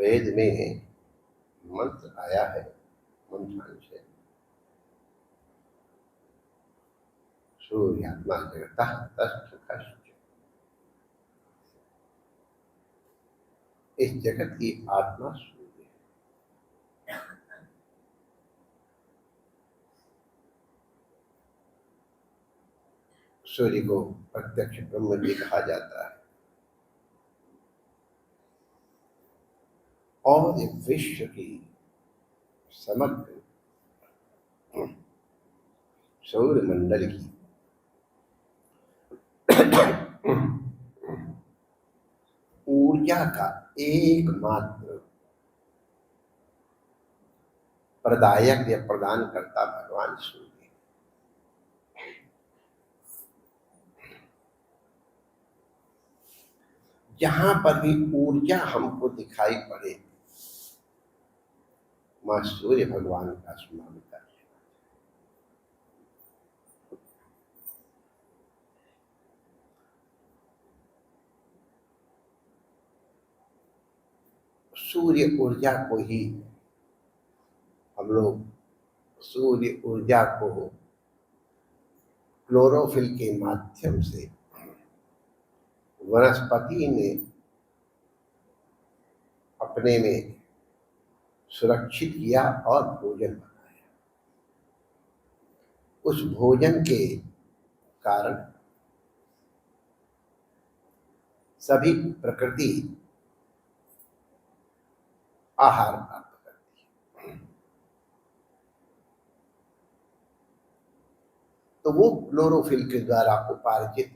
वेद में मंत्र आया है मंत्रांश से, सूर्यात्मा जगतः तस्य कश्च। इस जगत की आत्मा सूर्य है। सूर्य को प्रत्यक्ष ब्रह्म भी कहा जाता है। और ये विश्व की समग्र सौर मंडल की ऊर्जा का एकमात्र प्रदायक या प्रदान करता भगवान सूर्य। जहां पर भी ऊर्जा हमको दिखाई पड़े, मां सूर्य भगवान का स्मरण कर। सूर्य ऊर्जा को ही हम लोग सूर्य ऊर्जा को क्लोरोफिल के माध्यम से वनस्पति ने अपने में सुरक्षित किया और भोजन बनाया। उस भोजन के कारण सभी प्रकृति आहार प्राप्त करती है। तो वो क्लोरोफिल के द्वारा उपार्जित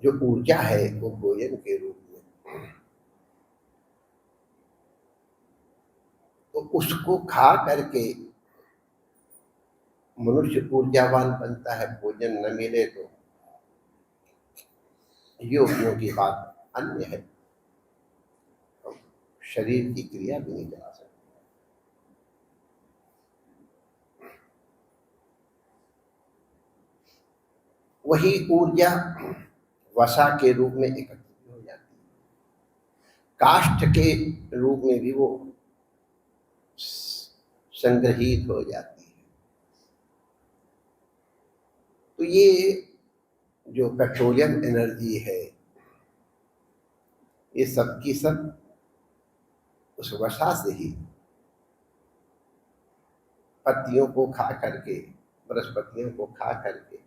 जो ऊर्जा है वो भोजन के रूप में, तो उसको खा करके मनुष्य ऊर्जावान बनता है। भोजन न मिले तो योगियों की बात अन्य है, तो शरीर की क्रिया भी नहीं चला सकती। वही ऊर्जा वसा के रूप में एकत्रित हो जाती है, काष्ठ के रूप में भी वो संग्रहित हो जाती है। तो ये जो पेट्रोलियम एनर्जी है, ये सब की सब उस वसा से ही पत्तियों को खा करके, वनस्पतियों को खा करके,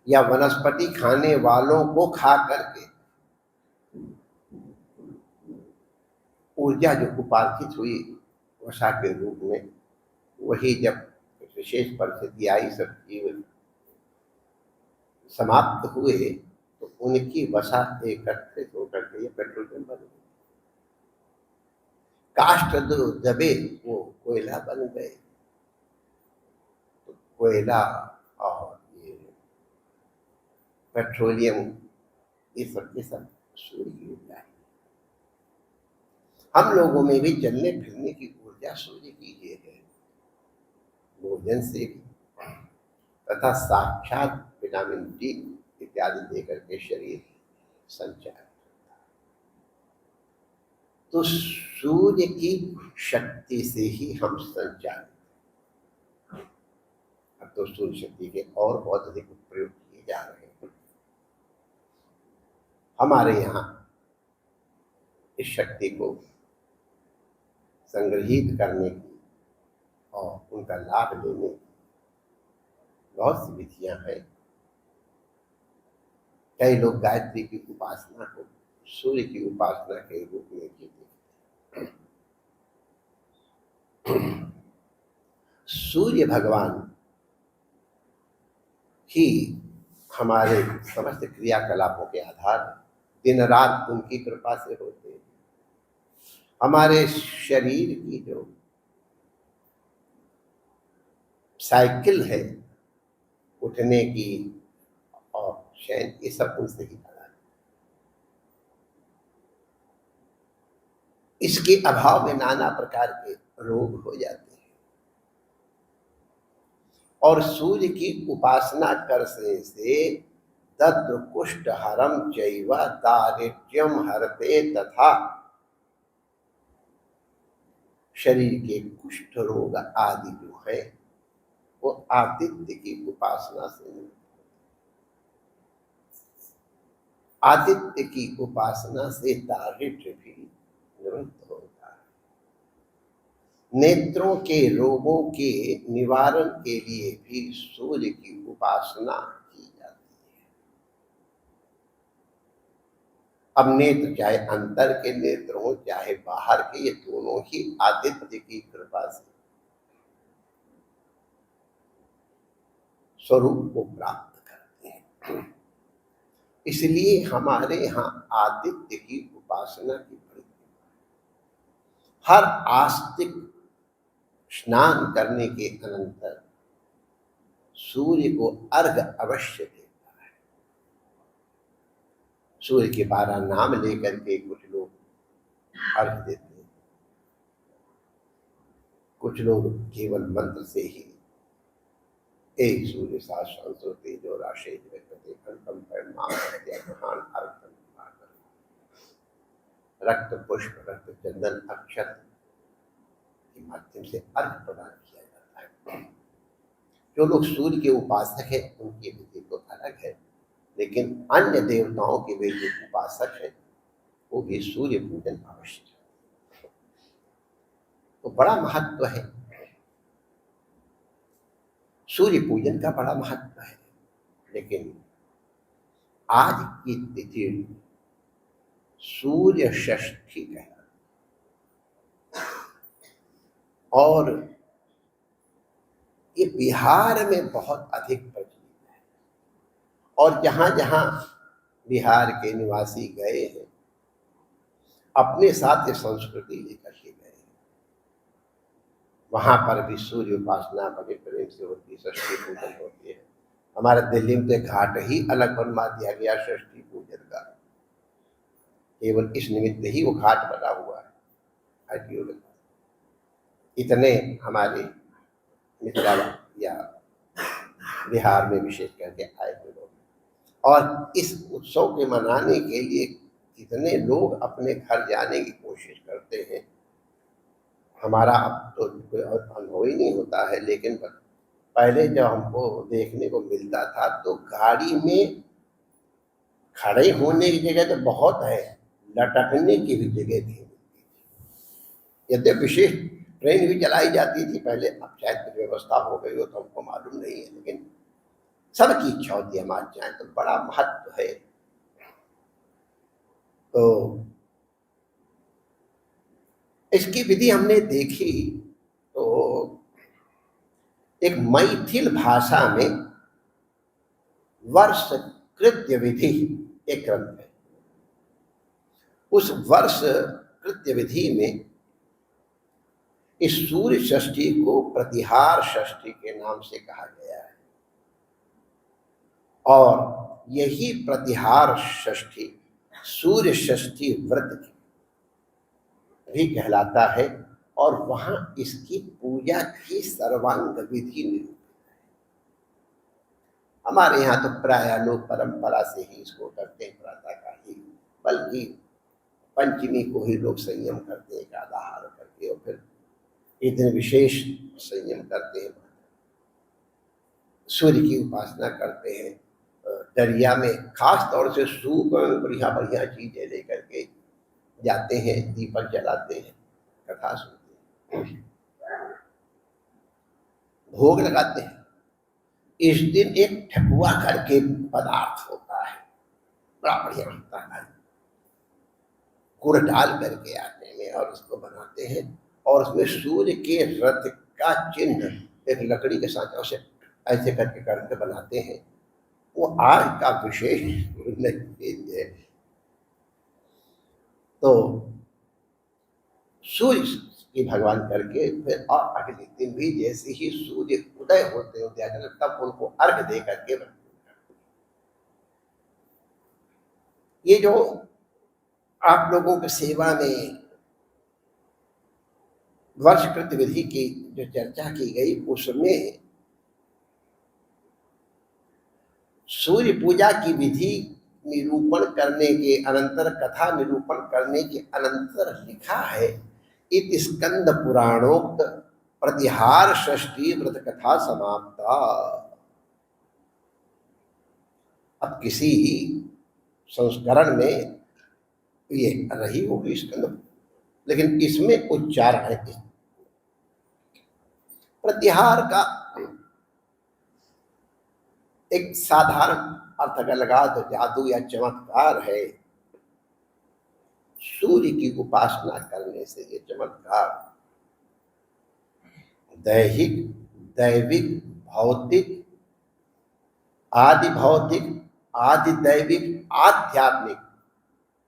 या वनस्पति खाने वालों को खा करके ऊर्जा जो उपार्जित हुई वसा के रूप में, वही जब विशेष परिस्थिति आई, सब जीव समाप्त हुए, तो उनकी वसा एकत्रित होकर के ये पेट्रोलियम बन गई। काष्ठ दबे वो कोयला बन गए। तो कोयला और ये पेट्रोलियम, ये सब के सब सूर्य की ऊर्जा है। हम लोगों में भी चलने फिरने की ऊर्जा सूर्य की ये है, भोजन से भी, तथा साक्षात विटामिन डी इत्यादि देकर के शरीर संचार। तो सूर्य की शक्ति से ही हम संचालित। अब तो सूर्य शक्ति के और बहुत अधिक प्रयोग किए जा रहे हैं। हमारे यहाँ इस शक्ति को संग्रहित करने की और उनका लाभ लेने की बहुत सी विधियां हैं। कई लोग गायत्री की उपासना को सूर्य की उपासना के रूप में भी देखते हैं। सूर्य भगवान ही हमारे समस्त क्रियाकलापों के आधार, दिन रात उनकी कृपा से होते हैं। हमारे शरीर की जो साइकिल है, उठने की और शयन, ये सब उनसे ही बना है। इसके अभाव में नाना प्रकार के रोग हो जाते हैं। और सूर्य की उपासना करने से दद्र कुष्ठ हरम चैव दारिद्र्यम हरते तथा। शरीर के कुष्ठ रोग आदि जो है वो आदित्य की उपासना से नहीं। आदित्य की उपासना से दारिद्र्य भी निवृत्त होता है। नेत्रों के रोगों के निवारण के लिए भी सूर्य की उपासना की जाती है। अब नेत्र चाहे अंदर के नेत्र हो चाहे बाहर के, ये दोनों ही आदित्य की कृपा से स्वरूप को प्राप्त करते हैं। इसलिए हमारे यहाँ आदित्य की उपासना की बड़ी। हर आस्तिक स्नान करने के अनंतर सूर्य को अर्घ अवश्य देता है। सूर्य के 12 नाम लेकर के कुछ लोग अर्घ देते हैं, कुछ लोग केवल मंत्र से ही एक सूर्य शास्त्र तेजो राशि रक्त पुष्प रक्त चंदन अक्षत के माध्यम से अर्घ प्रदान किया जाता है। जो लोग सूर्य के उपासक है उनकी विधि तो अलग है, लेकिन अन्य देवताओं के भी जो उपासक है वो भी सूर्य पूजन आवश्यक है। तो बड़ा महत्व है, सूर्य पूजन का बड़ा महत्व है। लेकिन आज की तिथि सूर्य षष्ठी कहलाती और ये बिहार में बहुत अधिक प्रचलित है। और जहां जहां बिहार के निवासी गए हैं अपने साथ ये संस्कृति लेकर के गए हैं, वहां पर भी सूर्य उपासना बड़े प्रेम से होती है, षष्ठी पूजन होती है। हमारे दिल्ली में तो घाट ही अलग बनवा दिया गया षष्ठी पूजन का, केवल इस निमित्त ही वो घाट बना हुआ है। इतने हमारे मिथिला या बिहार में विशेष करके आए हुए लोग, और इस उत्सव के मनाने के लिए कितने लोग अपने घर जाने की कोशिश करते हैं। हमारा अब तो कोई और अनुभव ही नहीं होता है, लेकिन पहले जब हमको देखने को मिलता था तो गाड़ी में खड़े होने की जगह तो बहुत है, लटकने की भी जगह थी। यद्य विशेष ट्रेन भी चलाई जाती थी पहले, अब शायद कुछ व्यवस्था हो गई हो तो हमको मालूम नहीं है, लेकिन सबकी इच्छा होती है हम आज जाए, तो बड़ा महत्व है। तो इसकी विधि हमने देखी तो एक मैथिल भाषा में वर्ष कृत्य विधि एक ग्रंथ है। उस वर्ष कृत्य विधि में इस सूर्य षष्ठी को प्रतिहार षष्ठी के नाम से कहा गया है, और यही प्रतिहार षष्ठी सूर्य षष्ठी व्रत भी कहलाता है, और वहां इसकी पूजा की सर्वांग विधि निरूपित है। हमारे यहाँ तो प्राय लोग परंपरा से ही इसको करते हैं, प्रातः काल ही, बल्कि पंचमी को ही लोग संयम करते हैं, आहार करके, और फिर एक दिन विशेष संयम करते हैं, सूर्य की उपासना करते हैं। दरिया में खास तौर से सूप बढ़िया बढ़िया चीजें लेकर के जाते हैं, दीपक जलाते हैं, कथा सुनते हैं, भोग लगाते हैं। इस दिन एक ठकुआ करके पदार्थ होता है, बड़ा बढ़िया होता है, गुड़ डाल करके आटे में, और उसको बनाते हैं, और उसमें सूर्य के रथ का चिन्ह एक लकड़ी के साथ से ऐसे करके करके बनाते हैं। वो आज का विशेष है। तो सूर्य की भगवान करके फिर और अगले दिन भी जैसे ही सूर्य उदय होते होते तब उनको अर्घ दे करके, ये जो आप लोगों की सेवा में वर्षकृत विधि की जो चर्चा की गई उसमें सूर्य पूजा की विधि निरूपण करने के अनंतर, कथा निरूपण करने के अनंतर लिखा है, इत स्कंद पुराणोक्त प्रतिहार षष्ठी व्रत कथा समाप्ता। अब किसी संस्करण में ये रही होगी स्कंद, लेकिन इसमें उच्चारण है प्रतिहार का। एक साधारण अर्थ अगर लगा तो जादू या चमत्कार है। सूर्य की उपासना करने से ये चमत्कार दैहिक, दैविक, भौतिक, आदि भौतिक, आदि दैविक, आध्यात्मिक,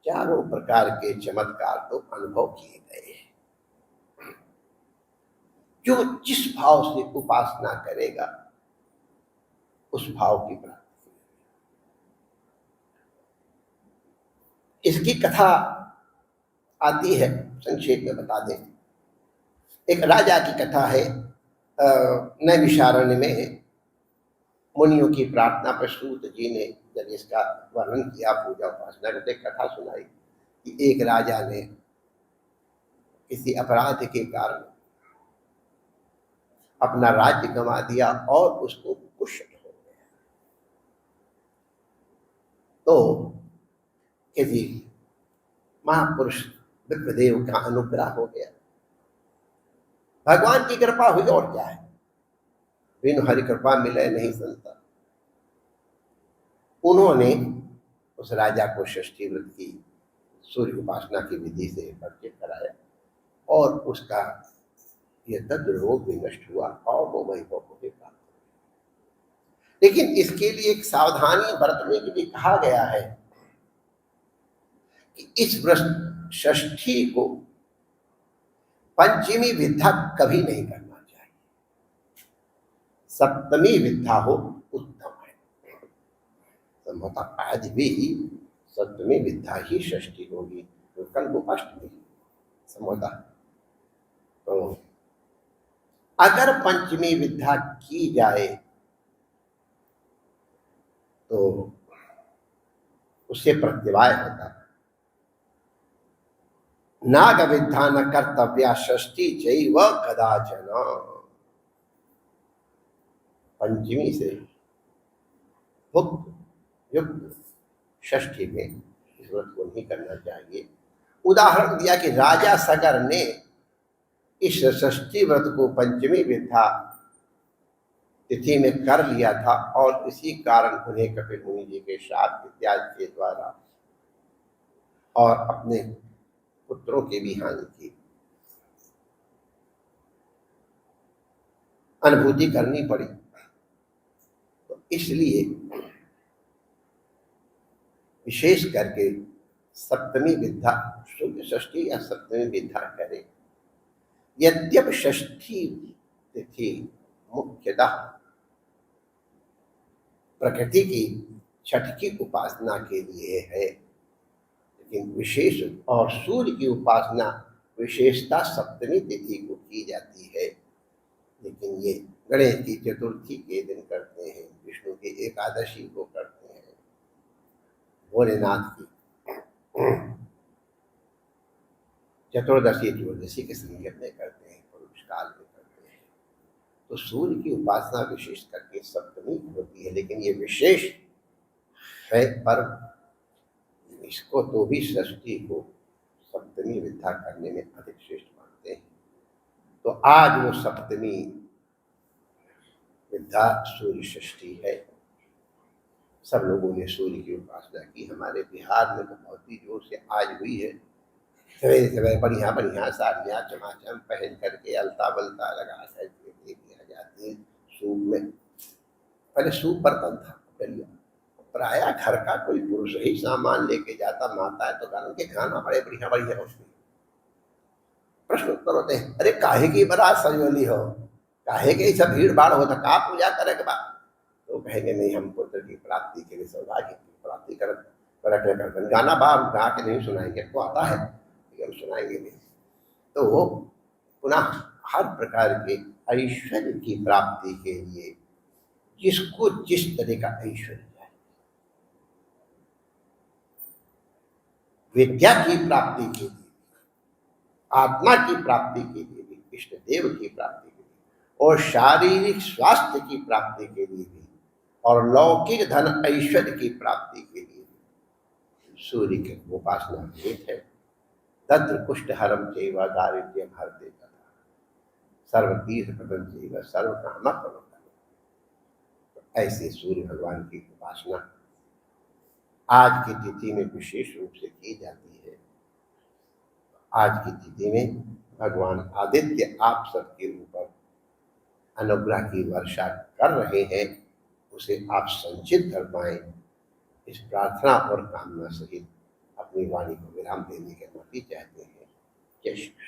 चारों प्रकार के चमत्कार तो अनुभव किए गए हैं। जो जिस भाव से उपासना करेगा उस भाव की प्राप्ति। इसकी कथा आती है, संक्षेप में बता दें। एक राजा की कथा है। नैमिषारण्य में मुनियों की प्रार्थना पर सूत जी ने जब इसका वर्णन किया, पूजा उपासना करते, कथा सुनाई कि एक राजा ने किसी अपराध के कारण अपना राज्य गंवा दिया और उसको कुष्ठ हो गया। तो किसी महापुरुष विप्रदेव का अनुग्रह हो गया, भगवान की कृपा हुई, और क्या है, बिन हरि कृपा मिले नहीं संता। उन्होंने उस राजा को षष्ठी व्रत की सूर्य उपासना की विधि से परिचित कराया और उसका यह दद्द रोग भी नष्ट हुआ और वो वैभव को भी प्राप्त हुआ। लेकिन इसके लिए एक सावधानी बरतने के लिए कहा गया है कि इस व्रत षष्ठी को पंचमी विद्या कभी नहीं करना चाहिए, सप्तमी विद्या हो उत्तम है। संभवतः आज भी सप्तमी विद्या ही षष्ठी होगी, तो कल वो अष्टमी संभवतः। तो अगर पंचमी विद्या की जाए तो उससे प्रत्यवाय होता है। नाग विद्या न कर्तव्या षष्ठी चैव कदाचन। पंचमी से भुक्त युक्त षष्ठी में इस व्रत को नहीं करना चाहिए। उदाहरण दिया कि राजा सगर ने इस षष्ठी व्रत को पंचमी विद्या तिथि में कर लिया था और इसी कारण उन्हें कपिल मुनि जी के श्राप इत्यादि के द्वारा और अपने पुत्रों की भी हानि की अनुभूति करनी पड़ी। तो इसलिए विशेष करके सप्तमी विद्या, शुद्ध षष्ठी या सप्तमी विद्या करें। यद्यप षष्ठी तिथि मुख्यतः प्रकृति की छठ की उपासना के लिए है, लेकिन विशेष और सूर्य की उपासना विशेषता सप्तमी तिथि को की जाती है। लेकिन ये गणेश की चतुर्थी के दिन करते हैं, विष्णु की एकादशी को करते हैं, भोलेनाथ की चतुर्दशी चतुर्दशी के संयोग में करते हैं, पुरुष काल में करते हैं। तो सूर्य की उपासना विशेष करके सप्तमी होती है, लेकिन ये विशेष है पर्व, इसको तो भी षष्ठी को सप्तमी विद्या करने में अधिक श्रेष्ठ मानते हैं। तो आज वो सप्तमी विद्या सूर्य षष्ठी है। सब लोगों ने सूर्य की उपासना की। हमारे बिहार में तो बहुत ही जोर से आज हुई है। सवेरे सवेरे बढ़िया बढ़िया साड़ियाँ चमाचम पहन करके अलता बलता लगा करके किया जाती है। सूप में पहले सूप बर्तन था, प्राय घर का कोई पुरुष ही सामान लेके जाता, माता है तो कारण के खाना बड़े बढ़िया बढ़िया उसमें। प्रश्न उत्तर होते हैं, अरे काहे की बारात सजोली हो, काहे के सब भीड़ भाड़ हो, का पूजा करे के बाद? तो कहेंगे नहीं, हम पुत्र की प्राप्ति के लिए, सौभाग्य की प्राप्ति कर गाना बाप गा के नहीं सुनाएंगे, तो आता है हम सुनाएंगे नहीं। तो वो पुनः हर प्रकार के ऐश्वर्य की प्राप्ति के लिए जिसको जिस तरह का ऐश्वर्य है, विद्या की प्राप्ति के लिए, आत्मा की प्राप्ति के लिए भी, इष्ट देव की प्राप्ति के लिए, और शारीरिक स्वास्थ्य की प्राप्ति के लिए भी, और लौकिक धन ऐश्वर्य की प्राप्ति के लिए भी सूर्य की उपासना निहित है। तत्र कुष्ठ हरम चैव दारिद्र्यम हरते तथा सर्वतीर्थ प्रदम चैव सर्व काम प्रवर्तन। ऐसे सूर्य भगवान की उपासना आज की तिथि में विशेष रूप से की जाती है। आज की तिथि में भगवान आदित्य आप सबके ऊपर अनुग्रह की वर्षा कर रहे हैं, उसे आप संचित कर पाएं, इस प्रार्थना और कामना सहित अपनी वाणी को विराम देने की अनुमति चाहते हैं। जय श्री कृष्ण।